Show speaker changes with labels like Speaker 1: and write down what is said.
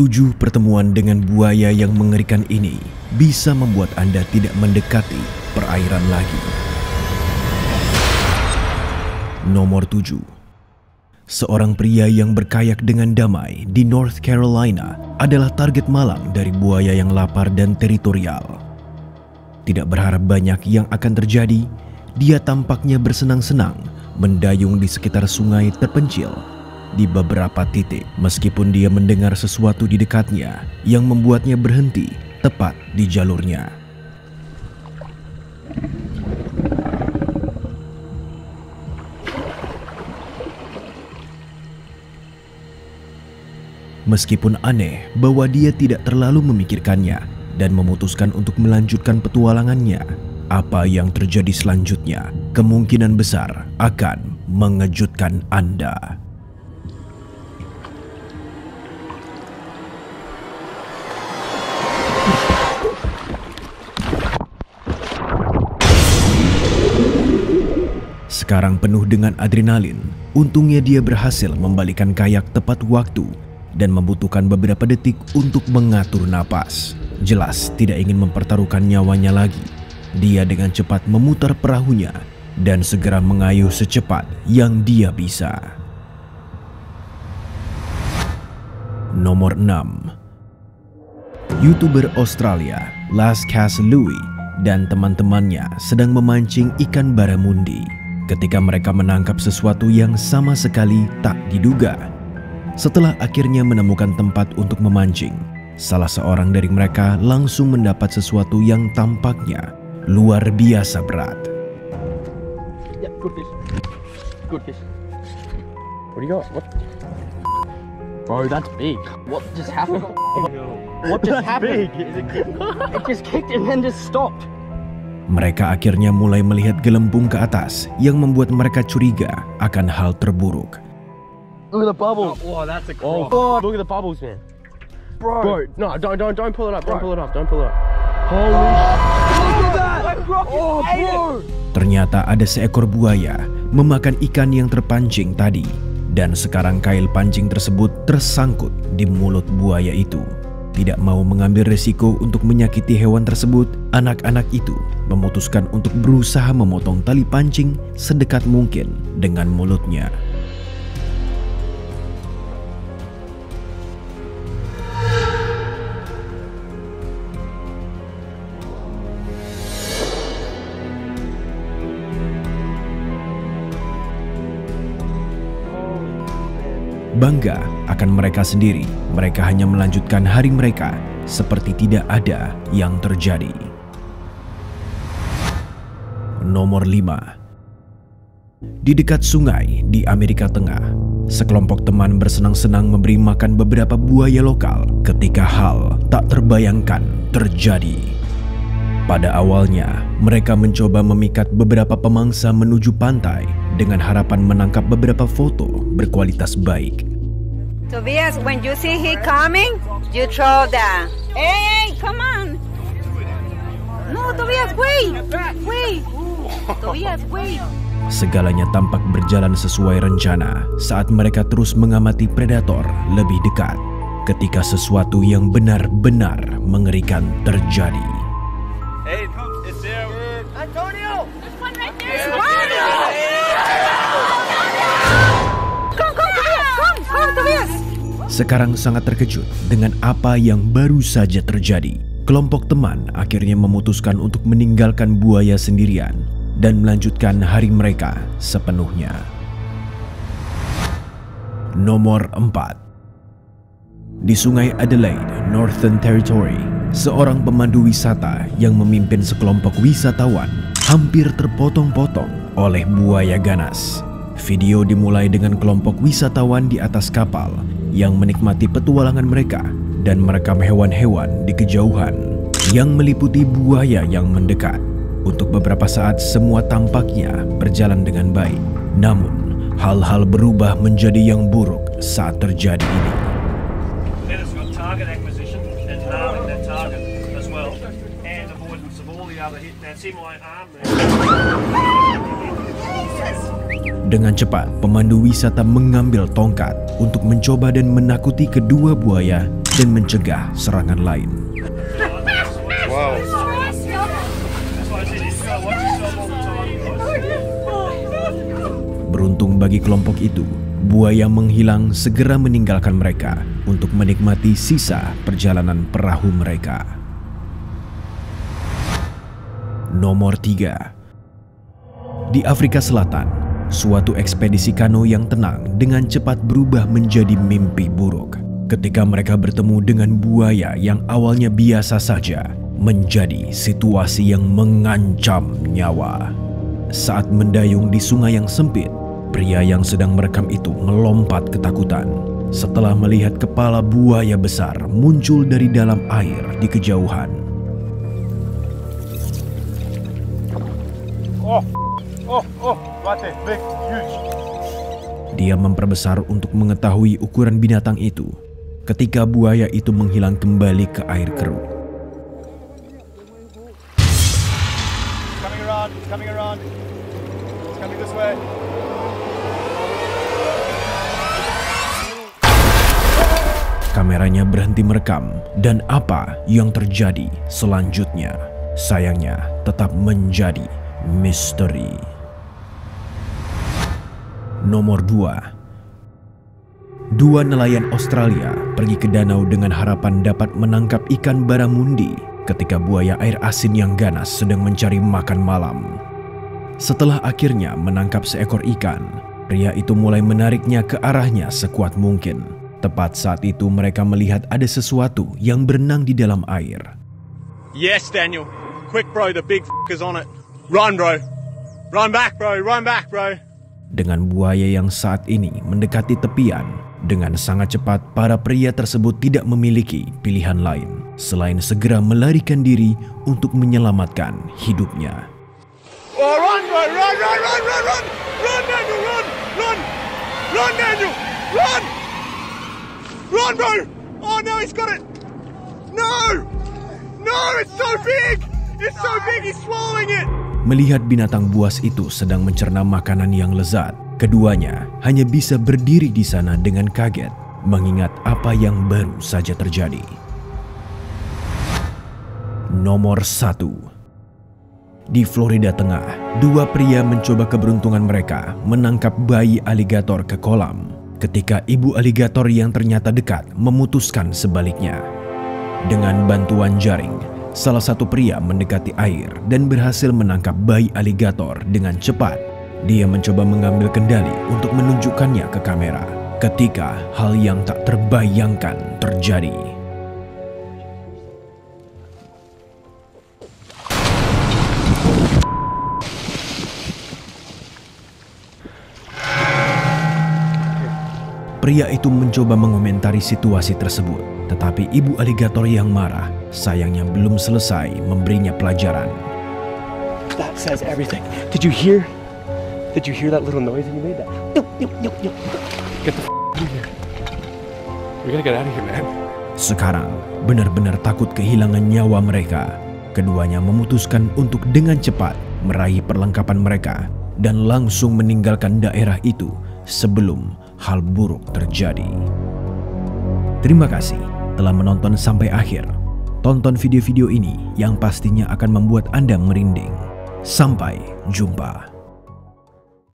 Speaker 1: 7 pertemuan dengan buaya yang mengerikan ini bisa membuat Anda tidak mendekati perairan lagi. Nomor 7. Seorang pria yang berkayak dengan damai di North Carolina adalah target malang dari buaya yang lapar dan teritorial. Tidak berharap banyak yang akan terjadi, dia tampaknya bersenang-senang mendayung di sekitar sungai terpencil di beberapa titik, meskipun dia mendengar sesuatu di dekatnya yang membuatnya berhenti tepat di jalurnya. Meskipun aneh bahwa dia tidak terlalu memikirkannya dan memutuskan untuk melanjutkan petualangannya, apa yang terjadi selanjutnya kemungkinan besar akan mengejutkan Anda. Sekarang penuh dengan adrenalin, untungnya dia berhasil membalikan kayak tepat waktu dan membutuhkan beberapa detik untuk mengatur napas. Jelas tidak ingin mempertaruhkan nyawanya lagi. Dia dengan cepat memutar perahunya dan segera mengayuh secepat yang dia bisa. Nomor 6. YouTuber Australia Las Cas Louis dan teman-temannya sedang memancing ikan barramundi ketika mereka menangkap sesuatu yang sama sekali tak diduga. Setelah akhirnya menemukan tempat untuk memancing, salah seorang dari mereka langsung mendapat sesuatu yang tampaknya luar biasa berat.
Speaker 2: Yeah, good fish. Good fish. What do you got? What? Bro, that's big. What just happened? What just happened? It just kicked and then just stopped.
Speaker 1: Mereka akhirnya mulai melihat gelembung ke atas yang membuat mereka curiga akan hal terburuk.
Speaker 2: Look at the bubbles.
Speaker 3: Oh, that's a
Speaker 2: Oh,
Speaker 3: crop.
Speaker 2: God. Look at the bubbles, man.
Speaker 3: Bro.
Speaker 2: No, don't pull it up. Don't
Speaker 3: Bro.
Speaker 2: pull it up. Don't pull it up. Holy
Speaker 3: Look at that!
Speaker 2: Oh, bro.
Speaker 1: Ternyata ada seekor buaya memakan ikan yang terpancing tadi, dan sekarang kail pancing tersebut tersangkut di mulut buaya itu. Tidak mau mengambil resiko untuk menyakiti hewan tersebut, anak-anak itu memutuskan untuk berusaha memotong tali pancing sedekat mungkin dengan mulutnya. Bangga akan mereka sendiri, mereka hanya melanjutkan hari mereka seperti tidak ada yang terjadi. Nomor 5. Di dekat sungai di Amerika Tengah, sekelompok teman bersenang-senang memberi makan beberapa buaya lokal ketika hal tak terbayangkan terjadi. Pada awalnya, mereka mencoba memikat beberapa pemangsa menuju pantai dengan harapan menangkap beberapa foto berkualitas baik.
Speaker 4: Tobias, when you see he coming, you throw the... Hey, come on! No, Tobias, wait! Wait! Tobias, wait!
Speaker 1: Segalanya tampak berjalan sesuai rencana saat mereka terus mengamati predator lebih dekat ketika sesuatu yang benar-benar mengerikan terjadi.
Speaker 3: Hey, it's there. Antonio!
Speaker 4: There's one right there! Come, Tobias! Come, Tobias!
Speaker 1: Sekarang sangat terkejut dengan apa yang baru saja terjadi. Kelompok teman akhirnya memutuskan untuk meninggalkan buaya sendirian dan melanjutkan hari mereka sepenuhnya. Nomor 4. Di Sungai Adelaide, Northern Territory, seorang pemandu wisata yang memimpin sekelompok wisatawan hampir terpotong-potong oleh buaya ganas. Video dimulai dengan kelompok wisatawan di atas kapal yang menikmati petualangan mereka dan merekam hewan-hewan di kejauhan yang meliputi buaya yang mendekat. Untuk beberapa saat semua tampaknya berjalan dengan baik. Namun, hal-hal berubah menjadi yang buruk saat terjadi ini.
Speaker 3: Then it's got target acquisition and nailing that target as well, and avoidance of all the other hit. Now see my arm there.
Speaker 1: Dengan cepat, pemandu wisata mengambil tongkat untuk mencoba dan menakuti kedua buaya dan mencegah serangan lain.
Speaker 3: Wow. That's why I said you gotta watch yourself all the time.
Speaker 1: Beruntung bagi kelompok itu, buaya menghilang segera meninggalkan mereka untuk menikmati sisa perjalanan perahu mereka. Nomor 3. Di Afrika Selatan, suatu ekspedisi kano yang tenang dengan cepat berubah menjadi mimpi buruk ketika mereka bertemu dengan buaya yang awalnya biasa saja menjadi situasi yang mengancam nyawa. Saat mendayung di sungai yang sempit, pria yang sedang merekam itu melompat ketakutan setelah melihat kepala buaya besar muncul dari dalam air di kejauhan.
Speaker 3: Right there, big, huge.
Speaker 1: Dia memperbesar untuk mengetahui ukuran binatang itu ketika buaya itu menghilang kembali ke air keruh.
Speaker 3: Coming around. It's coming this way.
Speaker 1: Kameranya berhenti merekam dan apa yang terjadi selanjutnya sayangnya tetap menjadi misteri. Nomor 2. Dua nelayan Australia pergi ke danau dengan harapan dapat menangkap ikan baramundi ketika buaya air asin yang ganas sedang mencari makan malam. Setelah akhirnya menangkap seekor ikan, pria itu mulai menariknya ke arahnya sekuat mungkin. Tepat saat itu mereka melihat ada sesuatu yang berenang di dalam air.
Speaker 3: Yes, Daniel. Quick, bro. The big is on it. Run, bro. Run back, bro. Run back, bro.
Speaker 1: Dengan buaya yang saat ini mendekati tepian, dengan sangat cepat para pria tersebut tidak memiliki pilihan lain selain segera melarikan diri untuk menyelamatkan hidupnya.
Speaker 3: Oh, run, bro. Run, run, run, run, run. Run, Daniel, run. Run. Run, Daniel. Run. Run, bro. Oh, no, he's got it. No. No, it's so big. It's so big, he's swallowing it.
Speaker 1: Melihat binatang buas itu sedang mencerna makanan yang lezat, keduanya hanya bisa berdiri di sana dengan kaget mengingat apa yang baru saja terjadi. Nomor 1. Di Florida Tengah, dua pria mencoba keberuntungan mereka menangkap bayi aligator ke kolam ketika ibu aligator yang ternyata dekat memutuskan sebaliknya. Dengan bantuan jaring, salah satu pria mendekati air dan berhasil menangkap bayi aligator dengan cepat. Dia mencoba mengambil kendali untuk menunjukkannya ke kamera ketika hal yang tak terbayangkan terjadi. Pria itu mencoba mengomentari situasi tersebut, tetapi ibu aligator yang marah sayangnya belum selesai memberinya pelajaran.
Speaker 2: That says everything. Did you hear? Did you hear that little noise that you made? That. Get the out of here. We gotta get out of here, man.
Speaker 1: Sekarang benar-benar takut kehilangan nyawa mereka. Keduanya memutuskan untuk dengan cepat meraih perlengkapan mereka dan langsung meninggalkan daerah itu sebelum hal buruk terjadi. Terima kasih telah menonton sampai akhir. Tonton video-video ini yang pastinya akan membuat Anda merinding. Sampai jumpa.